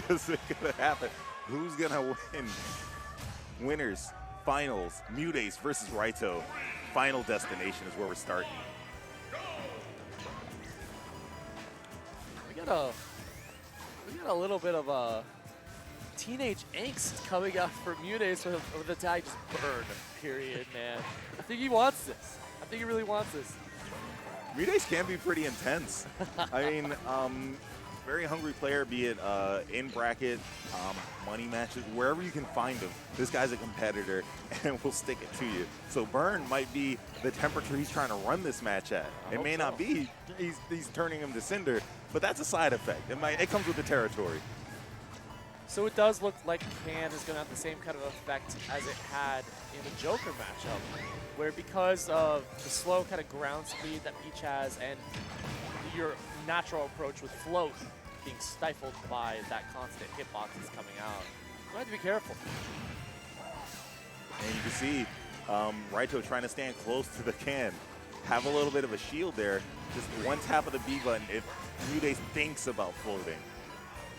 is it gonna happen? Who's gonna win? Winners, finals, MuteAce versus Raito. Final destination is where we're starting. We got a little bit of a teenage angst coming out for MuteAce with the tag just burn, period, man. I think he wants this. I think he really wants this. MuteAce can be pretty intense. I mean, very hungry player, be it in bracket, money matches, wherever you can find him. This guy's a competitor and will stick it to you. So burn might be the temperature he's trying to run this match at. It may not be he's turning him to cinder, but that's a side effect. It comes with the territory. So it does look like Can is going to have the same kind of effect as it had in the Joker matchup, where because of the slow kind of ground speed that Peach has and your natural approach with float being stifled by that constant hitboxes coming out, you have to be careful. And you can see Raito trying to stand close to the Can, have a little bit of a shield there. Just one tap of the B button, if MuteAce thinks about floating,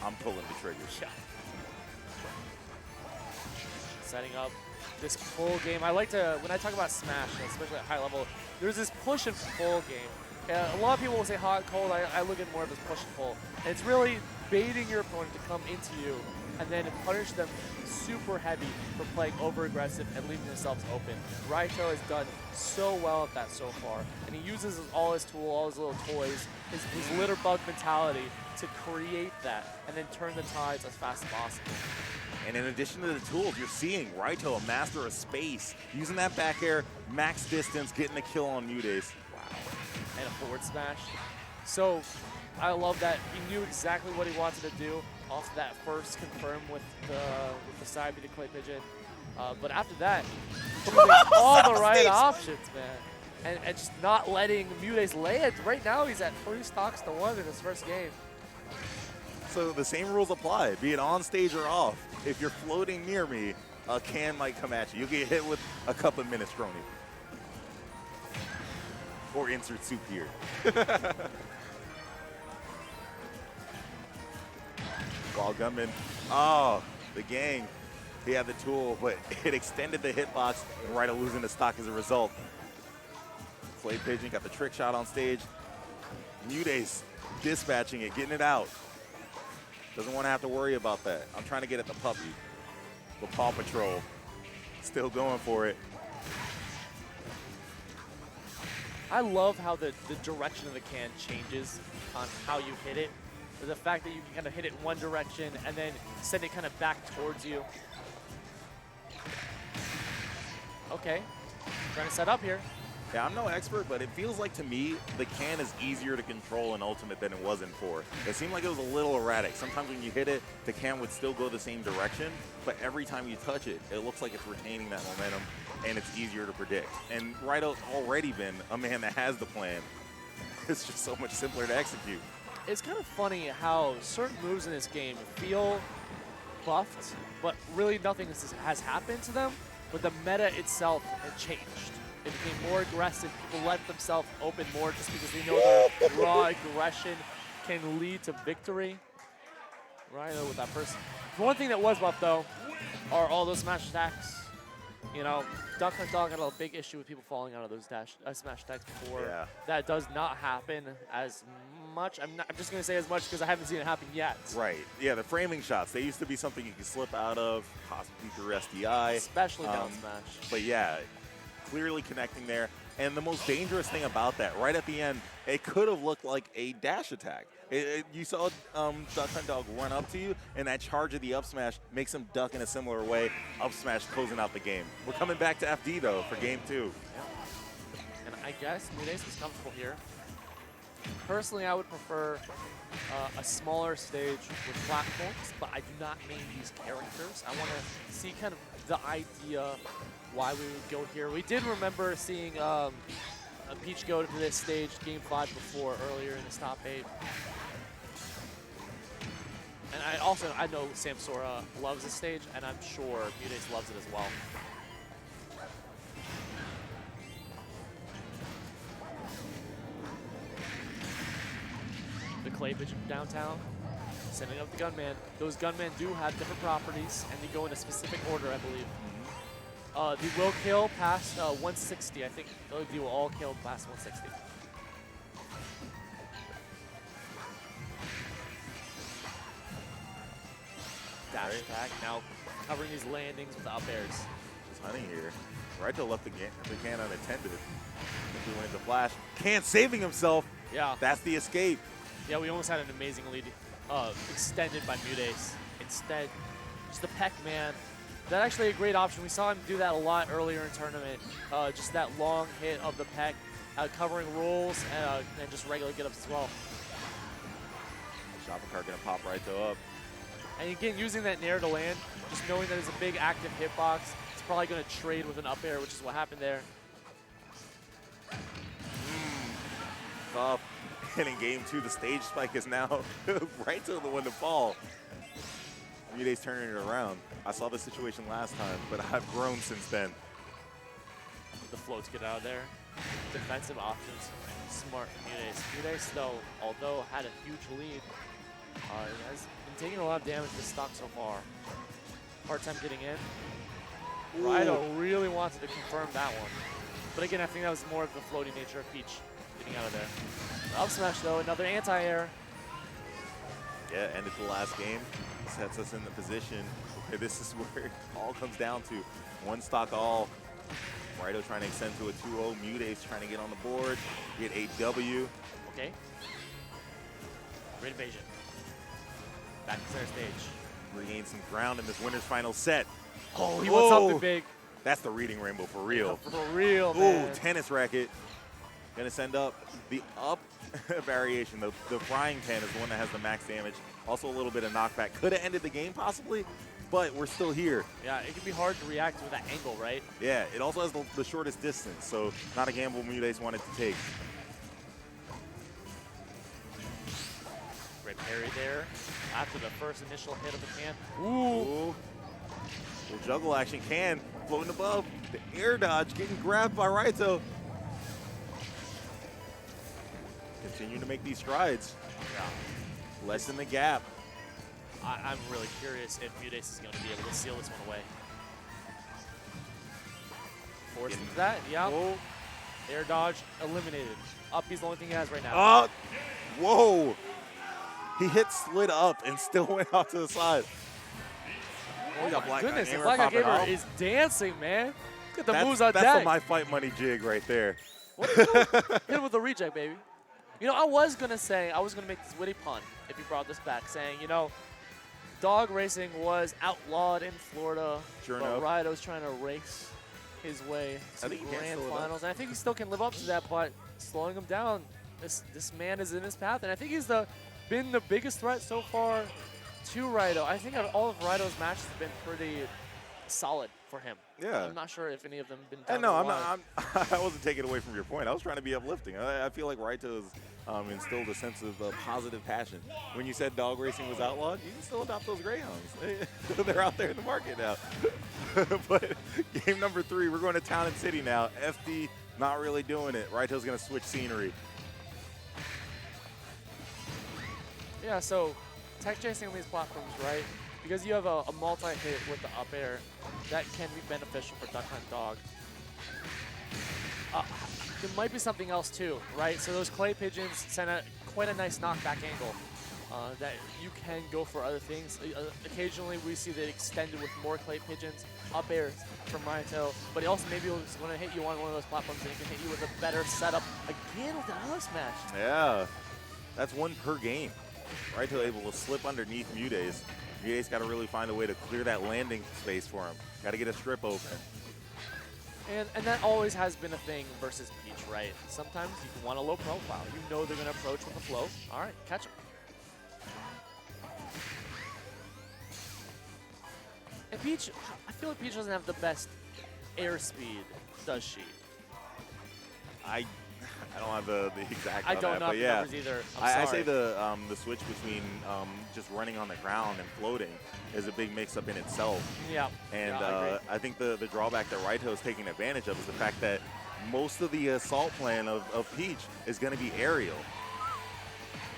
I'm pulling the trigger. Yeah. Setting up this pull game. I like to, when I talk about Smash, especially at high level, there's this push and pull game. A lot of people will say hot and cold. I look at more of as push and pull. And it's really baiting your opponent to come into you and then punish them super heavy for playing over aggressive and leaving themselves open. Raito has done so well at that so far, and he uses all his tools, all his little toys, his litter bug mentality to create that and then turn the tides as fast as possible. And in addition to the tools, you're seeing Raito, a master of space, using that back air, max distance, getting a kill on MuteAce. Wow. And a forward smash. So I love that he knew exactly what he wanted to do off that first confirm with the side B, the clay pigeon. But after that, choosing all the right options, man. And just not letting MuteAce land. Right now, he's at 3 stocks to 1 in his first game. So the same rules apply, be it on stage or off. If you're floating near me, a Can might come at you. You'll get hit with a cup of minestrone. Or insert soup here. Ball gunman. Oh, the gang. He had the tool, but it extended the hitbox, and Raito losing the stock as a result. Clay Pigeon got the trick shot on stage. MuteAce dispatching it, getting it out. Doesn't want to have to worry about that. I'm trying to get at the puppy. But Paw Patrol still going for it. I love how the direction of the can changes on how you hit it. The fact that you can kind of hit it in one direction and then send it kind of back towards you. Okay, trying to set up here. Yeah, I'm no expert, but it feels like to me the Can is easier to control in Ultimate than it was in 4. It seemed like it was a little erratic. Sometimes when you hit it, the Can would still go the same direction, but every time you touch it, it looks like it's retaining that momentum, and it's easier to predict. And Raito's already been a man that has the plan. It's just so much simpler to execute. It's kind of funny how certain moves in this game feel buffed, but really nothing has happened to them, but the meta itself had changed. It became more aggressive. People let themselves open more just because they know their raw aggression can lead to victory. Raito with that first. One thing that was buffed, though, are all those smash attacks. You know, Duck Hunt Dog had a big issue with people falling out of those smash attacks before. Yeah. That does not happen as much. I'm just going to say as much because I haven't seen it happen yet. Right. Yeah, the framing shots, they used to be something you could slip out of, possibly through SDI. Especially down smash. But yeah, clearly connecting there. And the most dangerous thing about that, right at the end, it could have looked like a dash attack. You saw Duck Hunt Dog run up to you, and that charge of the up smash makes him duck in a similar way. Up smash closing out the game. We're coming back to FD, though, for game 2. Yeah. And I guess MuteAce is comfortable here. Personally, I would prefer a smaller stage with platforms, but I do not main these characters. I want to see kind of the idea why we would go here. We did remember seeing Peach go to this stage, Game 5 before, earlier in this top 8. And I know Samsora loves this stage, and I'm sure MuteAce loves it as well. The clay pigeon downtown. Setting up the gunman. Those gunmen do have different properties, and they go in a specific order, I believe. They will kill past 160. I think they will all kill past 160. Dash attack, now covering these landings with up airs. Just hunting here. Raito left the can unattended. He went into flash. Can saving himself. Yeah. That's the escape. Yeah, we almost had an amazing lead extended by MuteAce. Instead, just the peck, man. That's actually a great option. We saw him do that a lot earlier in tournament. Just that long hit of the peck, covering rolls and just regular get-ups as well. Shopping cart gonna pop Raito up. And again, using that nair to land, just knowing that it's a big active hitbox, it's probably going to trade with an up air, which is what happened there. Tough. And in game 2, the stage spike is now Raito the one to fall. MuteAce turning it around. I saw this situation last time, but I've grown since then. The floats get out of there. Defensive options. Smart MuteAce. MuteAce, though, although had a huge lead, has been taking a lot of damage to stock so far. Hard time getting in. Raito really wanted to confirm that one. But again, I think that was more of the floating nature of Peach getting out of there. Up smash, though, another anti-air. Yeah, ended the last game. Sets us in the position. Okay, this is where it all comes down to. One stock all. Raito trying to extend to a 2-0. MuteAce trying to get on the board. Get a W. Okay. Great evasion. Back to center stage. Regain some ground in this winner's final set. Oh, he wants something big. That's the reading rainbow for real. Yeah, for real, man. Ooh, tennis racket. Gonna send up the up variation. The frying pan is the one that has the max damage. Also a little bit of knockback. Could have ended the game possibly, but we're still here. Yeah, it can be hard to react with that angle, right? Yeah, it also has the shortest distance, so not a gamble MuteAce wanted to take. Great parry there after the first initial hit of the can. Ooh. Little juggle action. Can floating above. The air dodge getting grabbed by Raito. Continuing to make these strides. Yeah. Lessen the gap. I'm really curious if MuteAce is going to be able to seal this one away. Forced into that, yeah. Whoa. Air dodge eliminated. Up, he's the only thing he has right now. Whoa. He hit slid up and still went off to the side. Oh got my Black goodness, Gamer the Black popping Gamer out. is dancing, man. Look at the moves on That's deck. a my fight money jig right there. What are you doing? Hit him with the reject, baby. You know, I was going to make this witty pun if you brought this back, saying, you know, dog racing was outlawed in Florida, Sure but enough. Raito's trying to race his way to the think he can grand slow it up. finals. And I think he still can live up to that, but slowing him down, this man is in his path. And I think he's been the biggest threat so far to Raito. I think all of Raito's matches have been pretty solid for him. Yeah. I'm not sure if any of them have been down No, the line. I wasn't taking away from your point. I was trying to be uplifting. I feel like Raito's instilled a sense of positive passion. When you said dog racing was outlawed, you can still adopt those greyhounds. They're out there in the market now. But game number 3, we're going to Town and City now. FD not really doing it. Raito's going to switch scenery. Yeah, so tech chasing on these platforms, right? Because you have a multi-hit with the up air, that can be beneficial for Duck Hunt Dog. There might be something else too, right? So those clay pigeons send quite a nice knockback angle that you can go for other things. Occasionally we see that extended with more clay pigeons, up airs from Raito, but he also maybe is going to hit you on one of those platforms and he can hit you with a better setup again with the Out Smash. Yeah, that's one per game. Raito able to slip underneath MuteAce. MuteAce got to really find a way to clear that landing space for him. Got to get a strip open. And that always has been a thing versus Peach, right? Sometimes you want a low profile. You know they're going to approach with a flow. All right, catch him. And Peach, I feel like Peach doesn't have the best air speed, does she? I don't have the exact. I don't know but the yeah. numbers either. I say the switch between just running on the ground and floating is a big mix-up in itself. Yeah. And yeah, I think the drawback that Raito is taking advantage of is the fact that most of the assault plan of Peach is going to be aerial.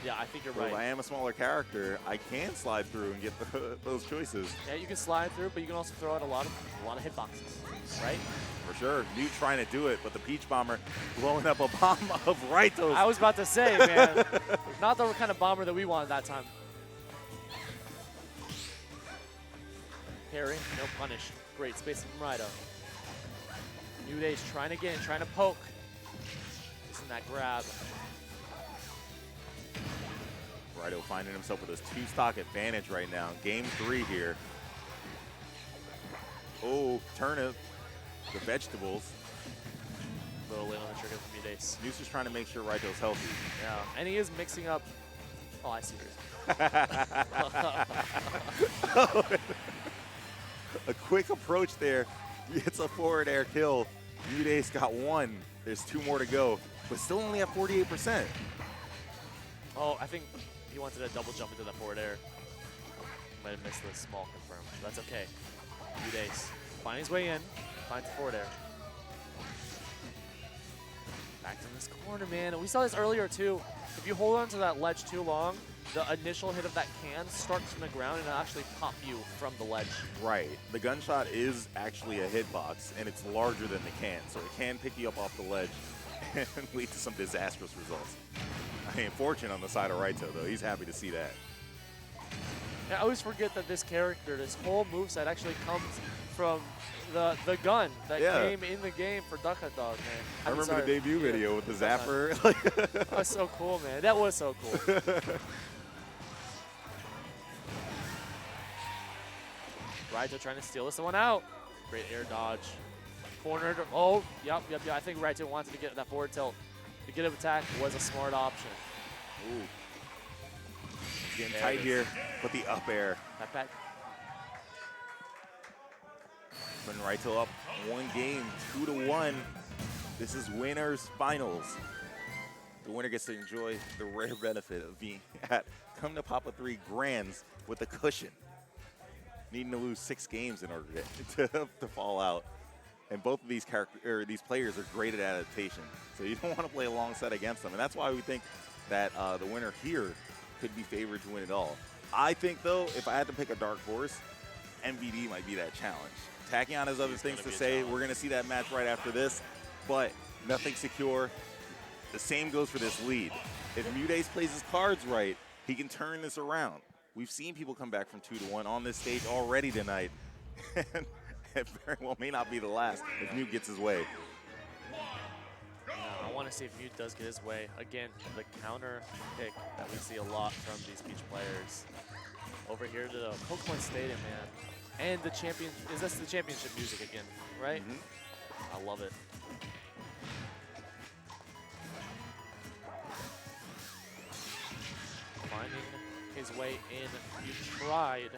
Yeah, I think you're Well, right. if I am a smaller character, I can slide through and get those choices. Yeah, you can slide through, but you can also throw out a lot of hitboxes, right? For sure. Mute trying to do it, but the Peach Bomber blowing up a bomb of Raito's. I was about to say, man, not the kind of bomber that we wanted that time. Parry, no punish. Great spacing from Raito. MuteAce trying again, trying to poke. Missing that grab. Raito finding himself with his 2-stock advantage right now. Game 3 here. Oh, turnip. The vegetables. A little late on the trigger from MuteAce. Mute's just trying to make sure Raito's healthy. Yeah, and he is mixing up. Oh, I see. A quick approach there. It's a forward air kill. MuteAce got 1. There's 2 more to go, but still only at 48%. Oh, I think he wanted to double jump into the forward air. Might have missed the small confirm. That's okay. MuteAce finding his way in, finds the forward air. Back in this corner, man. And we saw this earlier too. If you hold on to that ledge too long, the initial hit of that can starts from the ground and it'll actually pop you from the ledge. Right. The gunshot is actually a hitbox, and it's larger than the can, so it can pick you up off the ledge and lead to some disastrous results. I mean, fortune on the side of Raito, though. He's happy to see that. I always forget that this character, this whole moveset actually comes from the gun that came in the game for Duck Hunt Dog, man. I remember the debut video with the zapper. That was so cool, man. That was so cool. Raito trying to steal this one out. Great air dodge. Cornered. Oh, yep. I think Raito wanted to get that forward tilt. The get up attack was a smart option. Ooh. Getting tight here, but the up air. That back. Putting Raito up 1 game, 2-1. This is winners finals. The winner gets to enjoy the rare benefit of being at Come to Papa 3 Grands with a cushion. Needing to lose 6 games in order to fall out. And both of these players are great at adaptation, so you don't want to play alongside against them. And that's why we think that the winner here could be favored to win it all. I think, though, if I had to pick a dark horse, MVD might be that challenge. Tachyon has other things to say. We're going to see that match right after this, but nothing secure. The same goes for this lead. If MuteAce plays his cards right, he can turn this around. We've seen people come back from 2-1 on this stage already tonight. And it very well may not be the last if Mute gets his way. I want to see if Mute does get his way. Again, the counter pick that we see a lot from these Peach players. Over here to the Pokemon Stadium, man. And the champion, is this the championship music again, right? I love it. Finding his way in. You tried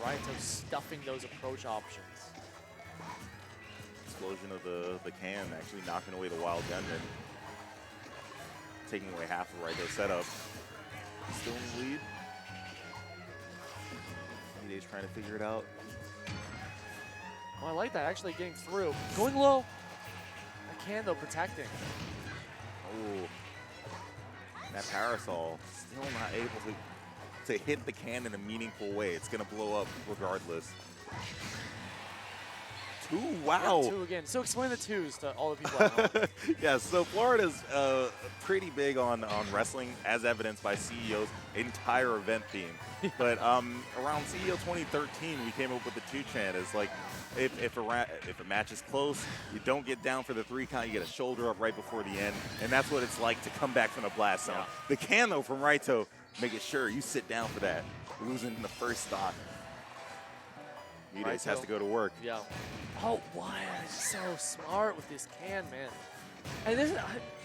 Raito stuffing those approach options. Explosion of the can actually knocking away the wild gunman. Taking away half of Raito's setup. Still in the lead. MuteAce trying to figure it out. Oh, I like that, actually getting through. Going low. I can, though, protecting. Oh. That parasol still not able to hit the can in a meaningful way. It's going to blow up regardless. 2, wow. Yeah, 2 again. So explain the 2s to all the people at home. Yeah, so Florida's pretty big on wrestling, as evidenced by CEO's entire event theme. But around CEO 2013, we came up with the 2 chant. It's like, if a match is close, you don't get down for the 3 count, you get a shoulder up right before the end, and that's what it's like to come back from the blast zone. Yeah. The can, though, from Raito, making sure you sit down for that. Losing in the first stock. MuteAce has to go to work. Yeah. Oh, wow. He's so smart with this can, man. And this is,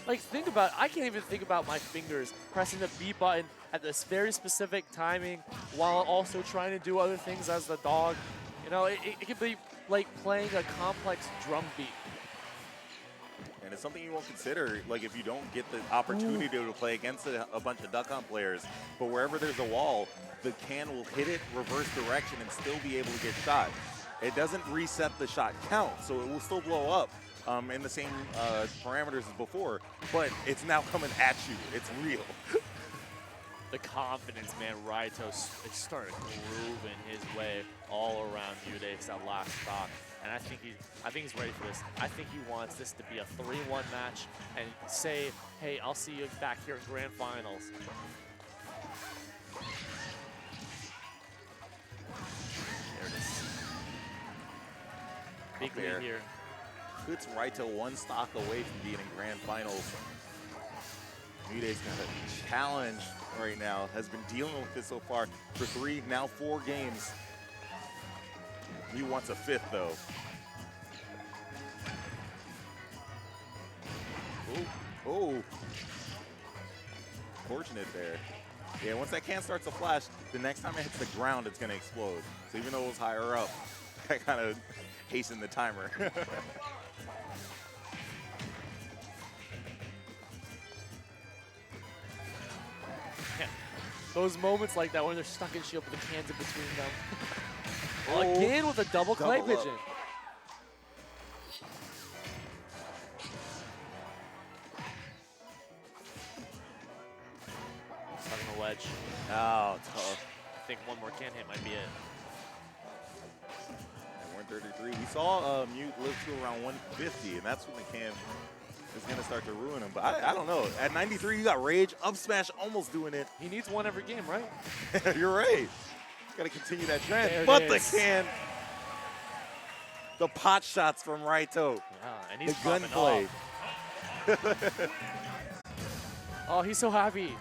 like, think about it. I can't even think about my fingers pressing the B button at this very specific timing while also trying to do other things as the dog. You know, it could be like playing a complex drum beat. And it's something you won't consider, like, if you don't get the opportunity to play against a bunch of Duck Hunt players. But wherever there's a wall, the can will hit it reverse direction and still be able to get shot. It doesn't reset the shot count, so it will still blow up in the same parameters as before, but it's now coming at you. It's real. the confidence, man. Raito started grooving his way all around MuteAce that last stock. And I think he's ready for this. I think he wants this to be a 3-1 match and say, hey, I'll see you back here in Grand Finals. There it is. Big lead here. Puts Raito one stock away from being in Grand Finals. MuteAce got a challenge right now, has been dealing with this so far for 3, now 4 games. He wants a 5th though. Oh, fortunate there. Yeah, once that can starts to flash, the next time it hits the ground, it's gonna explode. So even though it was higher up, I kind of hastened the timer. Those moments like that when they're stuck in shield with the cans in between them. Again with a double clay pigeon. Stuck in the wedge. Oh, tough. I think one more can hit might be it. At 133, we saw Mute live to around 150, and that's when the can is going to start to ruin him. But I don't know. At 93, you got Rage, up smash, almost doing it. He needs one every game, right? You're right. Got to continue that trend. There But it the is. can, the pot shots from Raito. Yeah, and he's The gunplay. Oh, he's so happy.